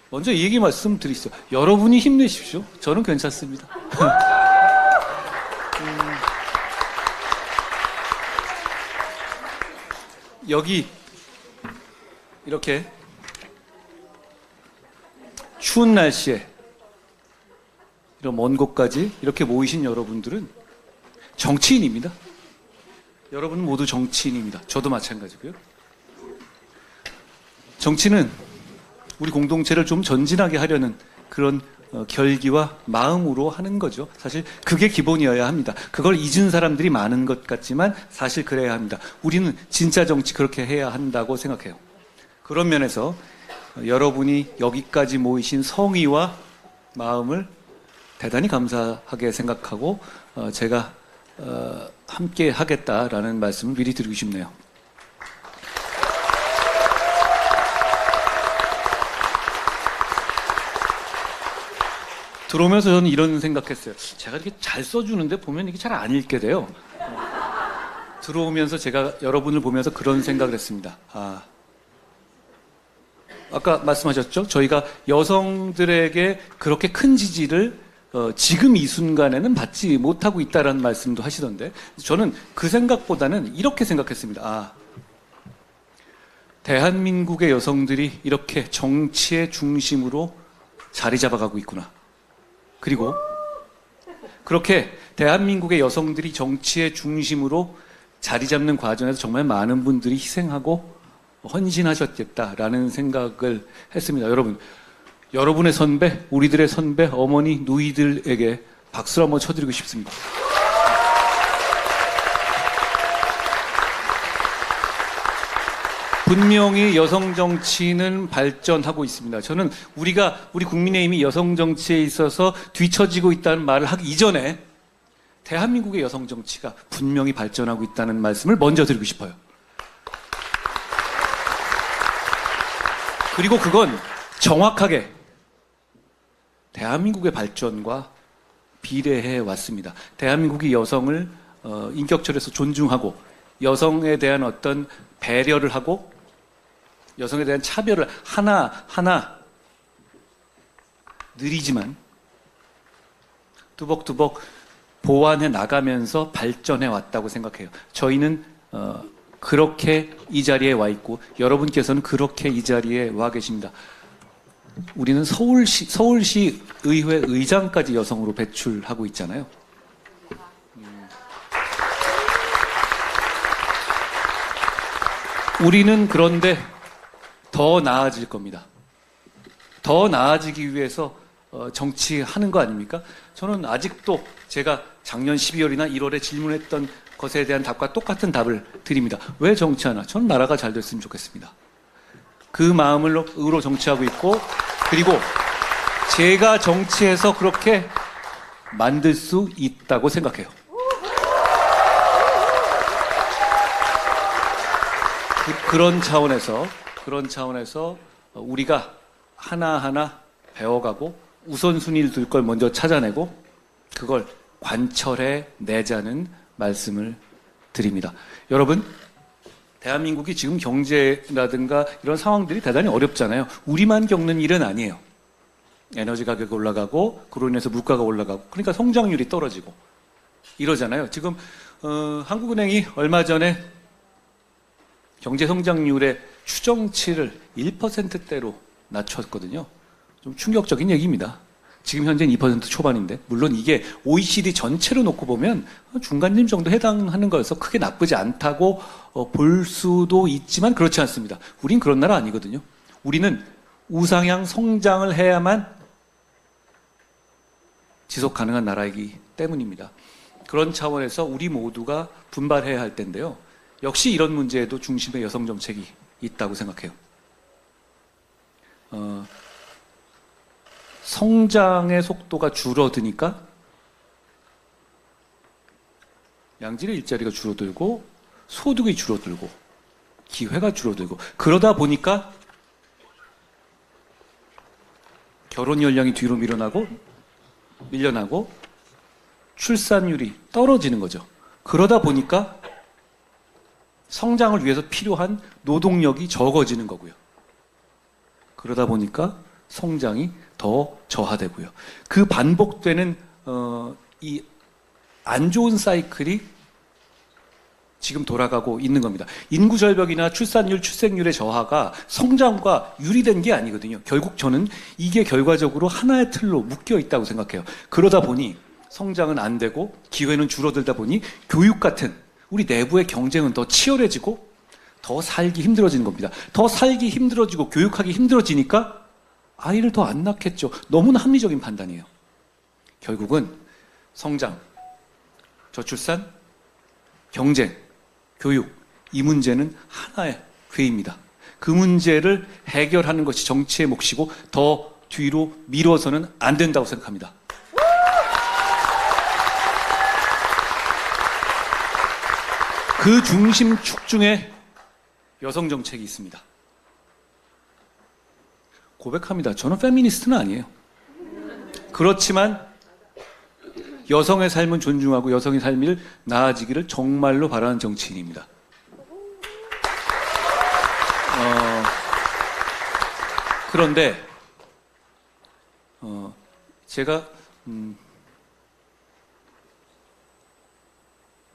먼저 이 얘기 말씀드리죠. 여러분이 힘내십시오. 저는 괜찮습니다. 여기 이렇게 추운 날씨에 이런 먼 곳까지 이렇게 모이신 여러분들은 정치인입니다. 여러분 모두 정치인입니다. 저도 마찬가지고요. 정치는 우리 공동체를 좀 전진하게 하려는 그런 결기와 마음으로 하는 거죠. 사실 그게 기본이어야 합니다. 그걸 잊은 사람들이 많은 것 같지만 사실 그래야 합니다. 우리는 진짜 정치 그렇게 해야 한다고 생각해요. 그런 면에서 여러분이 여기까지 모이신 성의와 마음을 대단히 감사하게 생각하고 제가 함께 하겠다라는 말씀을 미리 드리고 싶네요. 들어오면서 저는 이런 생각했어요. 제가 이렇게 잘 써주는데 보면 이게 잘 안 읽게 돼요. 들어오면서 제가 여러분을 보면서 그런 생각을 했습니다. 아까 말씀하셨죠? 저희가 여성들에게 그렇게 큰 지지를 지금 이 순간에는 받지 못하고 있다는 말씀도 하시던데 저는 그 생각보다는 이렇게 생각했습니다. 대한민국의 여성들이 이렇게 정치의 중심으로 자리 잡아가고 있구나. 그리고 그렇게 대한민국의 여성들이 정치의 중심으로 자리 잡는 과정에서 정말 많은 분들이 희생하고 헌신하셨겠다라는 생각을 했습니다. 여러분의 선배, 우리들의 선배, 어머니, 누이들에게 박수를 한번 쳐드리고 싶습니다. 분명히 여성 정치는 발전하고 있습니다. 저는 우리 국민의힘이 여성 정치에 있어서 뒤처지고 있다는 말을 하기 이전에 대한민국의 여성 정치가 분명히 발전하고 있다는 말씀을 먼저 드리고 싶어요. 그리고 그건 정확하게 대한민국의 발전과 비례해 왔습니다. 대한민국이 여성을 인격체로서 존중하고 여성에 대한 어떤 배려를 하고 여성에 대한 차별을 하나하나 느리지만 뚜벅뚜벅 보완해 나가면서 발전해 왔다고 생각해요. 저희는 그렇게 이 자리에 와 있고 여러분께서는 그렇게 이 자리에 와 계십니다. 우리는 서울시 의회 의장까지 여성으로 배출하고 있잖아요. 우리는 그런데 더 나아질 겁니다. 더 나아지기 위해서 정치하는 거 아닙니까? 저는 아직도 제가 작년 12월이나 1월에 질문했던 것에 대한 답과 똑같은 답을 드립니다. 왜 정치하나? 저는 나라가 잘 됐으면 좋겠습니다. 그 마음으로 정치하고 있고 그리고 제가 정치해서 그렇게 만들 수 있다고 생각해요. 그런 차원에서 우리가 하나하나 배워가고 우선순위를 둘 걸 먼저 찾아내고 그걸 관철해 내자는 말씀을 드립니다. 여러분, 대한민국이 지금 경제라든가 이런 상황들이 대단히 어렵잖아요. 우리만 겪는 일은 아니에요. 에너지 가격이 올라가고 그로 인해서 물가가 올라가고 그러니까 성장률이 떨어지고 이러잖아요. 지금 한국은행이 얼마 전에 경제 성장률의 추정치를 1%대로 낮췄거든요. 좀 충격적인 얘기입니다. 지금 현재는 2% 초반인데 물론 이게 OECD 전체로 놓고 보면 중간쯤 정도 해당하는 거여서 크게 나쁘지 않다고 볼 수도 있지만 그렇지 않습니다. 우린 그런 나라 아니거든요. 우리는 우상향 성장을 해야만 지속 가능한 나라이기 때문입니다. 그런 차원에서 우리 모두가 분발해야 할 텐데요. 역시 이런 문제에도 중심에 여성 정책이 있다고 생각해요. 성장의 속도가 줄어드니까 양질의 일자리가 줄어들고 소득이 줄어들고 기회가 줄어들고 그러다 보니까 결혼 연령이 뒤로 밀려나고 출산율이 떨어지는 거죠. 그러다 보니까 성장을 위해서 필요한 노동력이 적어지는 거고요. 그러다 보니까 성장이 더 저하되고요. 그 반복되는 이 안 좋은 사이클이 지금 돌아가고 있는 겁니다. 인구 절벽이나 출산율, 출생률의 저하가 성장과 유리된 게 아니거든요. 결국 저는 이게 결과적으로 하나의 틀로 묶여 있다고 생각해요. 그러다 보니 성장은 안 되고 기회는 줄어들다 보니 교육 같은 우리 내부의 경쟁은 더 치열해지고 더 살기 힘들어지는 겁니다. 더 살기 힘들어지고 교육하기 힘들어지니까 아이를 더 안 낳겠죠. 너무나 합리적인 판단이에요. 결국은 성장, 저출산, 경쟁, 교육, 이 문제는 하나의 괴입니다. 그 문제를 해결하는 것이 정치의 몫이고 더 뒤로 미뤄서는 안 된다고 생각합니다. 그 중심축 중에 여성 정책이 있습니다. 고백합니다. 저는 페미니스트는 아니에요. 그렇지만 여성의 삶은 존중하고 여성의 삶을 나아지기를 정말로 바라는 정치인입니다. 그런데 제가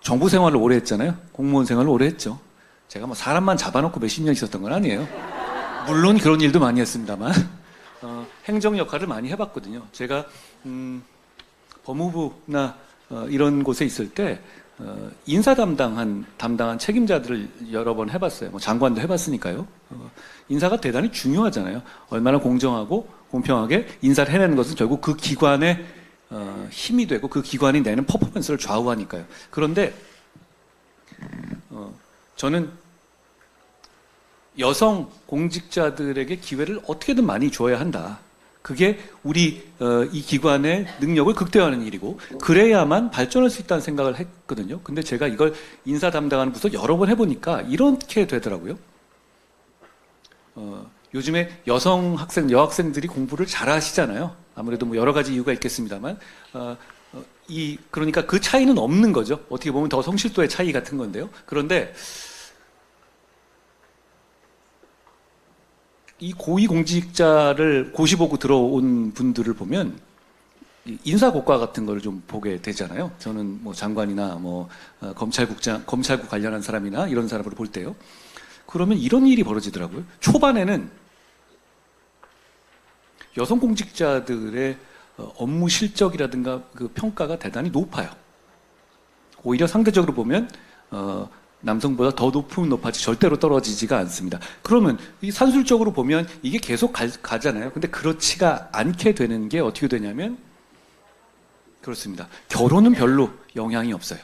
정부 생활을 오래 했잖아요. 공무원 생활을 오래 했죠. 제가 뭐 사람만 잡아놓고 몇십 년 있었던 건 아니에요. 물론 그런 일도 많이 했습니다만 행정 역할을 많이 해봤거든요. 제가 법무부나 이런 곳에 있을 때 인사 담당한 책임자들을 여러 번 해봤어요. 뭐 장관도 해봤으니까요. 인사가 대단히 중요하잖아요. 얼마나 공정하고 공평하게 인사를 해내는 것은 결국 그 기관의 힘이 되고 그 기관이 내는 퍼포먼스를 좌우하니까요. 그런데 저는 여성 공직자들에게 기회를 어떻게든 많이 줘야 한다. 그게 우리 이 기관의 능력을 극대화하는 일이고 그래야만 발전할 수 있다는 생각을 했거든요. 근데 제가 이걸 인사 담당하는 부서 여러 번 해보니까 이렇게 되더라고요. 요즘에 여학생들이 공부를 잘 하시잖아요. 아무래도 뭐 여러 가지 이유가 있겠습니다만 그러니까 그 차이는 없는 거죠. 어떻게 보면 더 성실도의 차이 같은 건데요. 그런데 이 고위공직자를 고시 보고 들어온 분들을 보면 인사고과 같은 걸 좀 보게 되잖아요. 저는 뭐 장관이나 뭐 검찰국 관련한 사람이나 이런 사람을 볼 때요. 그러면 이런 일이 벌어지더라고요. 초반에는 여성 공직자들의 업무 실적이라든가 그 평가가 대단히 높아요. 오히려 상대적으로 보면 남성보다 더 높아지 절대로 떨어지지가 않습니다. 그러면 이 산술적으로 보면 이게 계속 가잖아요. 근데 그렇지가 않게 되는 게 어떻게 되냐면 그렇습니다. 결혼은 별로 영향이 없어요.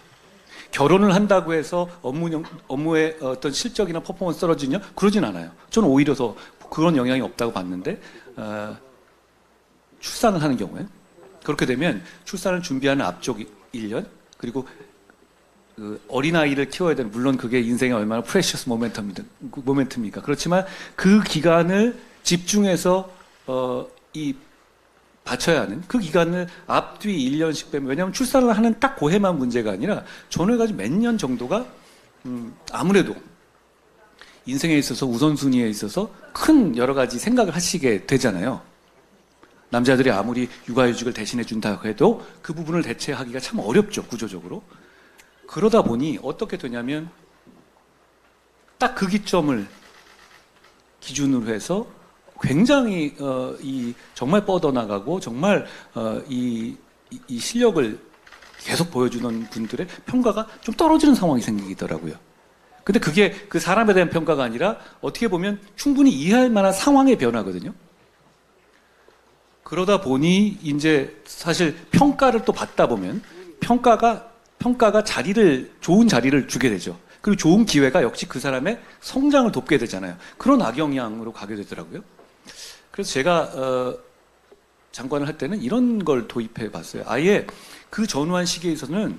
결혼을 한다고 해서 업무의 어떤 실적이나 퍼포먼스 떨어지냐? 그러진 않아요. 저는 오히려 더 그런 영향이 없다고 봤는데 출산을 하는 경우에 그렇게 되면 출산을 준비하는 앞쪽 1년 그리고 그 어린아이를 키워야 되는 물론 그게 인생에 얼마나 프레셔스 모멘텀입니까? 그렇지만 그 기간을 집중해서 바쳐야 하는 그 기간을 앞뒤 1년씩 빼면 왜냐하면 출산을 하는 딱 그 해만 문제가 아니라 전후해가지고 몇 년 정도가 아무래도 인생에 있어서 우선순위에 있어서 큰 여러 가지 생각을 하시게 되잖아요. 남자들이 아무리 육아휴직을 대신해 준다고 해도 그 부분을 대체하기가 참 어렵죠, 구조적으로. 그러다 보니 어떻게 되냐면 딱 그 기점을 기준으로 해서 굉장히 정말 뻗어나가고 정말 이 실력을 계속 보여주는 분들의 평가가 좀 떨어지는 상황이 생기더라고요. 근데 그게 그 사람에 대한 평가가 아니라 어떻게 보면 충분히 이해할 만한 상황의 변화거든요. 그러다 보니 이제 사실 평가를 또 받다 보면 평가가 좋은 자리를 주게 되죠. 그리고 좋은 기회가 역시 그 사람의 성장을 돕게 되잖아요. 그런 악영향으로 가게 되더라고요. 그래서 제가 장관을 할 때는 이런 걸 도입해 봤어요. 아예 그 전후한 시기에서는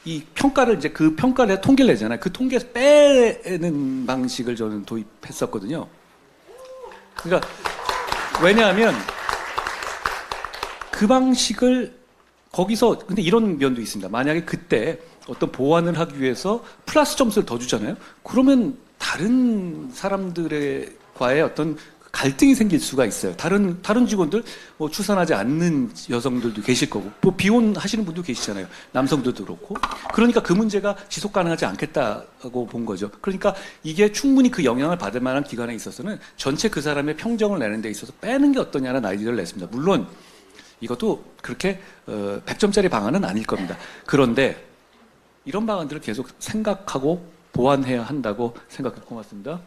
이 평가를 이제 그 평가를 통계를 내잖아요. 그 통계에서 빼는 방식을 저는 도입했었거든요. 그러니까 왜냐하면 그 방식을 거기서 근데 이런 면도 있습니다. 만약에 그때 어떤 보완을 하기 위해서 플러스 점수를 더 주잖아요. 그러면 다른 사람들과의 어떤 갈등이 생길 수가 있어요. 다른 직원들, 뭐 출산하지 않는 여성들도 계실 거고, 뭐 비혼하시는 분도 계시잖아요. 남성들도 그렇고. 그러니까 그 문제가 지속 가능하지 않겠다고 본 거죠. 그러니까 이게 충분히 그 영향을 받을 만한 기관에 있어서는 전체 그 사람의 평정을 내는 데 있어서 빼는 게 어떠냐는 아이디어를 냈습니다. 물론 이것도 그렇게 100점짜리 방안은 아닐 겁니다. 그런데 이런 방안들을 계속 생각하고 보완해야 한다고 생각해. 고맙습니다.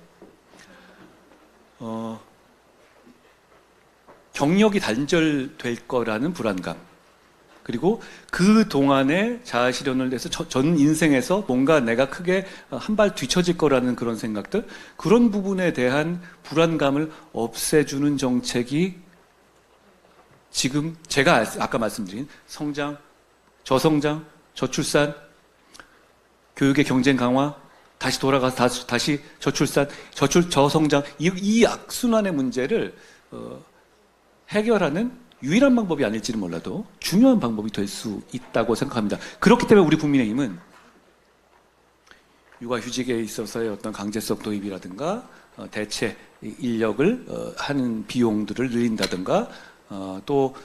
경력이 단절될 거라는 불안감, 그리고 그 동안에 자아실현을 해서 전 인생에서 뭔가 내가 크게 한 발 뒤처질 거라는 그런 생각들, 그런 부분에 대한 불안감을 없애주는 정책이 지금 제가 아까 말씀드린 성장, 저성장, 저출산, 교육의 경쟁 강화, 다시 돌아가서 다시 저출산, 저성장, 이 악순환의 문제를 해결하는 유일한 방법이 아닐지는 몰라도 중요한 방법이 될 수 있다고 생각합니다. 그렇기 때문에 우리 국민의힘은 육아휴직에 있어서의 어떤 강제성 도입이라든가 대체 인력을 하는 비용들을 늘린다든가 또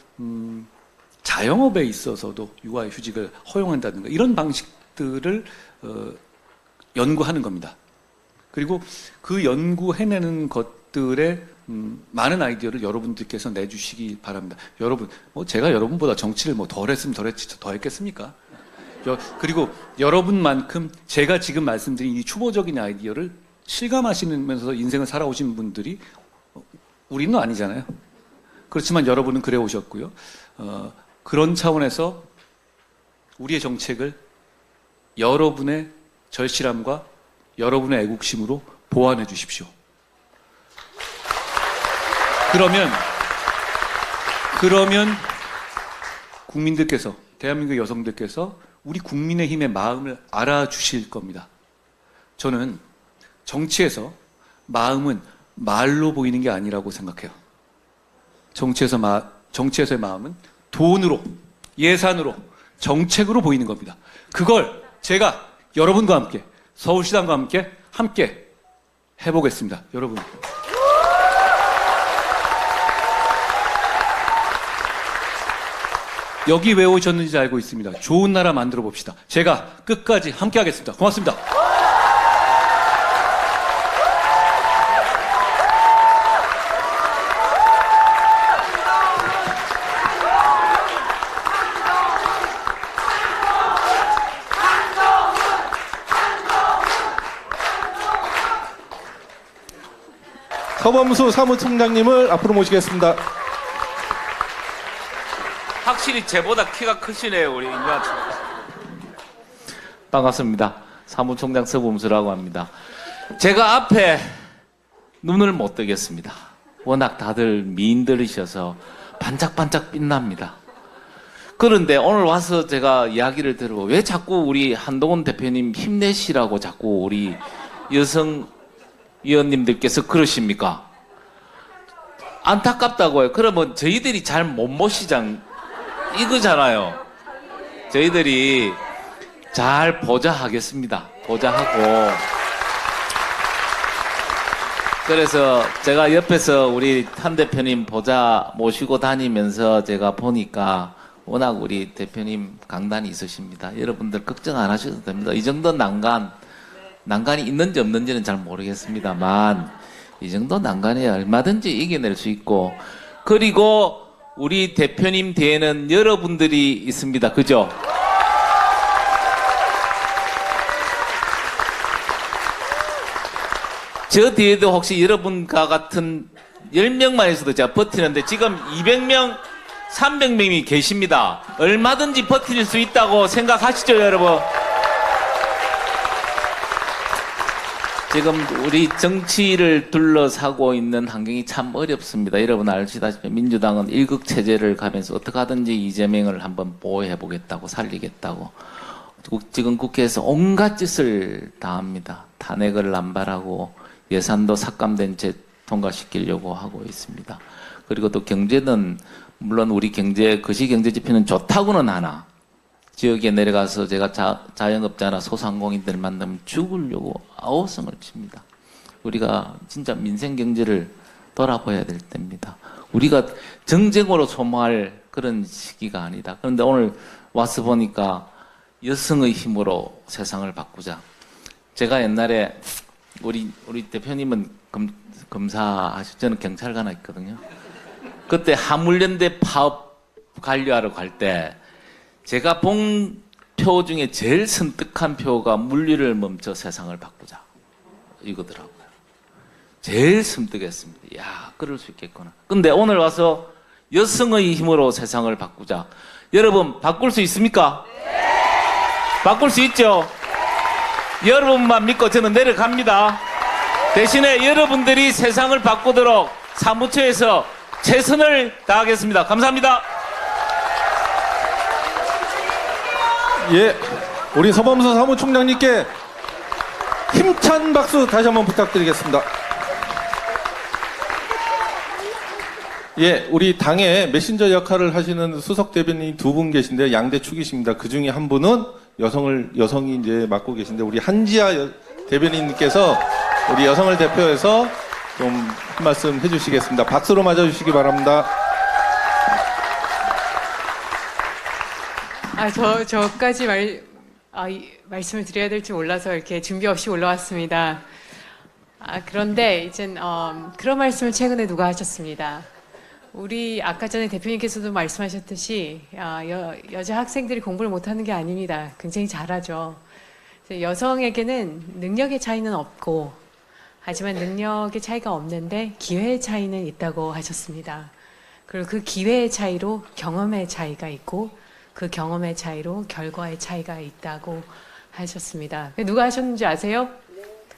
자영업에 있어서도 육아휴직을 허용한다든가 이런 방식들을 연구하는 겁니다. 그리고 그 연구해내는 것들의 많은 아이디어를 여러분들께서 내주시기 바랍니다. 여러분, 제가 여러분보다 정치를 덜 했으면 더 했겠습니까? 그리고 여러분만큼 제가 지금 말씀드린 이 초보적인 아이디어를 실감하시면서 인생을 살아오신 분들이 우리는 아니잖아요. 그렇지만 여러분은 그래 오셨고요. 그런 차원에서 우리의 정책을 여러분의 절실함과 여러분의 애국심으로 보완해 주십시오. 그러면 국민들께서, 대한민국 여성들께서 우리 국민의힘의 마음을 알아주실 겁니다. 저는 정치에서 마음은 말로 보이는 게 아니라고 생각해요. 정치에서의 마음은 돈으로, 예산으로, 정책으로 보이는 겁니다. 그걸 제가 여러분과 함께, 서울시당과 함께 해보겠습니다. 여러분. 여기 왜 오셨는지 알고 있습니다. 좋은 나라 만들어 봅시다. 제가 끝까지 함께 하겠습니다. 고맙습니다. 서범수 사무총장님을 앞으로 모시겠습니다. 확실히 제보다 키가 크시네요, 우리 임명환 씨. 반갑습니다. 사무총장 서범수라고 합니다. 제가 앞에 눈을 못 뜨겠습니다. 워낙 다들 미인들이셔서 반짝반짝 빛납니다. 그런데 오늘 와서 제가 이야기를 들어보고 왜 자꾸 우리 한동훈 대표님 힘내시라고 자꾸 우리 여성 위원님들께서 그러십니까? 안타깝다고요. 그러면 저희들이 잘 못 모시장 이거잖아요. 저희들이 잘 보좌하겠습니다. 보좌하고. 그래서 제가 옆에서 우리 한 대표님 보좌 모시고 다니면서 제가 보니까 워낙 우리 대표님 강단이 있으십니다. 여러분들 걱정 안 하셔도 됩니다. 이 정도 난간이 있는지 없는지는 잘 모르겠습니다만 이 정도 난간에 얼마든지 이겨낼 수 있고, 그리고 우리 대표님 뒤에는 여러분들이 있습니다. 그죠? 저 뒤에도 혹시 여러분과 같은 10명만 있어도 제가 버티는데 지금 200명, 300명이 계십니다. 얼마든지 버틸 수 있다고 생각하시죠, 여러분? 지금 우리 정치를 둘러싸고 있는 환경이 참 어렵습니다. 여러분 아시다시피 민주당은 일극체제를 가면서 어떻게 하든지 이재명을 한번 보호해보겠다고, 살리겠다고. 지금 국회에서 온갖 짓을 다 합니다. 탄핵을 남발하고 예산도 삭감된 채 통과시키려고 하고 있습니다. 그리고 또 경제는 물론 우리 거시경제 지표는 좋다고는 하나, 지역에 내려가서 제가 자영업자나 소상공인들 만나면 죽으려고 아우성을 칩니다. 우리가 진짜 민생 경제를 돌아봐야 될 때입니다. 우리가 정쟁으로 소모할 그런 시기가 아니다. 그런데 오늘 와서 보니까 여성의 힘으로 세상을 바꾸자. 제가 옛날에 우리 대표님은 검사하셨, 저는 경찰관에 있거든요. 그때 화물연대 파업 관리하러 갈 때 제가 본 표 중에 제일 선택한 표가 물리를 멈춰 세상을 바꾸자 이거더라고요. 제일 선택했습니다. 야, 그럴 수 있겠구나. 근데 오늘 와서 여성의 힘으로 세상을 바꾸자. 여러분, 바꿀 수 있습니까? 바꿀 수 있죠? 여러분만 믿고 저는 내려갑니다. 대신에 여러분들이 세상을 바꾸도록 사무처에서 최선을 다하겠습니다. 감사합니다. 예, 우리 서범수 사무총장님께 힘찬 박수 다시 한번 부탁드리겠습니다. 예, 우리 당의 메신저 역할을 하시는 수석 대변인 두 분 계신데 양대 축이십니다. 그 중에 한 분은 여성이 이제 맡고 계신데 우리 한지아 대변인님께서 우리 여성을 대표해서 좀 한 말씀 해주시겠습니다. 박수로 맞아주시기 바랍니다. 저까지 말씀을 드려야 될지 몰라서 이렇게 준비 없이 올라왔습니다. 그런데 이젠 그런 말씀을 최근에 누가 하셨습니다. 우리 아까 전에 대표님께서도 말씀하셨듯이 여자 학생들이 공부를 못하는 게 아닙니다. 굉장히 잘하죠. 여성에게는 능력의 차이는 없고 하지만 능력의 차이가 없는데 기회의 차이는 있다고 하셨습니다. 그리고 그 기회의 차이로 경험의 차이가 있고 그 경험의 차이로 결과의 차이가 있다고 하셨습니다. 누가 하셨는지 아세요?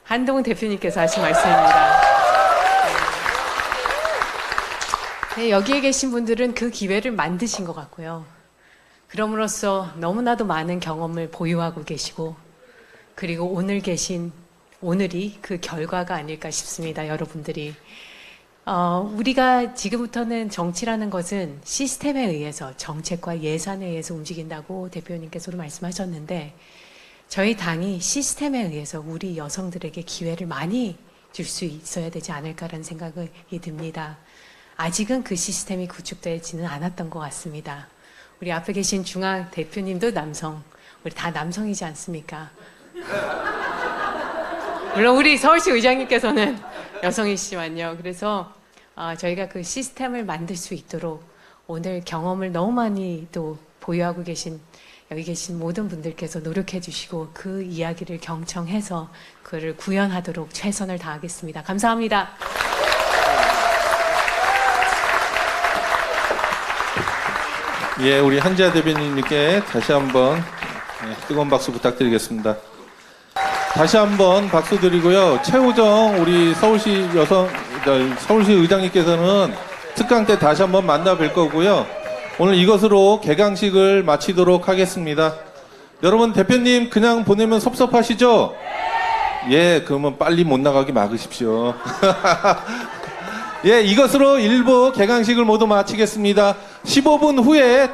한동훈 대표님께서 하신 말씀입니다. 네, 여기에 계신 분들은 그 기회를 만드신 것 같고요. 그럼으로써 너무나도 많은 경험을 보유하고 계시고 그리고 오늘이 그 결과가 아닐까 싶습니다. 여러분들이. 우리가 지금부터는 정치라는 것은 시스템에 의해서 정책과 예산에 의해서 움직인다고 대표님께서도 말씀하셨는데 저희 당이 시스템에 의해서 우리 여성들에게 기회를 많이 줄 수 있어야 되지 않을까라는 생각이 듭니다. 아직은 그 시스템이 구축되지는 않았던 것 같습니다. 우리 앞에 계신 중앙 대표님도 남성, 우리 다 남성이지 않습니까? 물론 우리 서울시 의장님께서는 여성이시지만요. 그래서 저희가 그 시스템을 만들 수 있도록 오늘 경험을 너무 많이 또 보유하고 계신 여기 계신 모든 분들께서 노력해 주시고 그 이야기를 경청해서 그를 구현하도록 최선을 다하겠습니다. 감사합니다. 예, 우리 한지아 대변인님께 다시 한번 뜨거운 박수 부탁드리겠습니다. 다시 한번 박수 드리고요. 최우정 우리 서울시 의장님께서는 특강 때 다시 한번 만나 뵐 거고요. 오늘 이것으로 개강식을 마치도록 하겠습니다. 여러분 대표님 그냥 보내면 섭섭하시죠? 예, 그러면 빨리 못 나가게 막으십시오. 예, 이것으로 1부 개강식을 모두 마치겠습니다. 15분 후에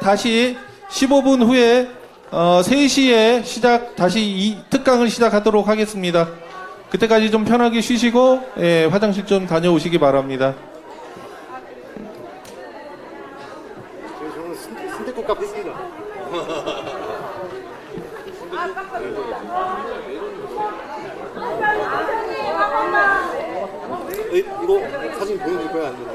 3시에 다시 이 특강을 시작하도록 하겠습니다. 그때까지 좀 편하게 쉬시고, 예, 화장실 좀 다녀오시기 바랍니다. 저는 순댓국 값 했습니다. 이거 사진 보여줄 거야? 안 되나?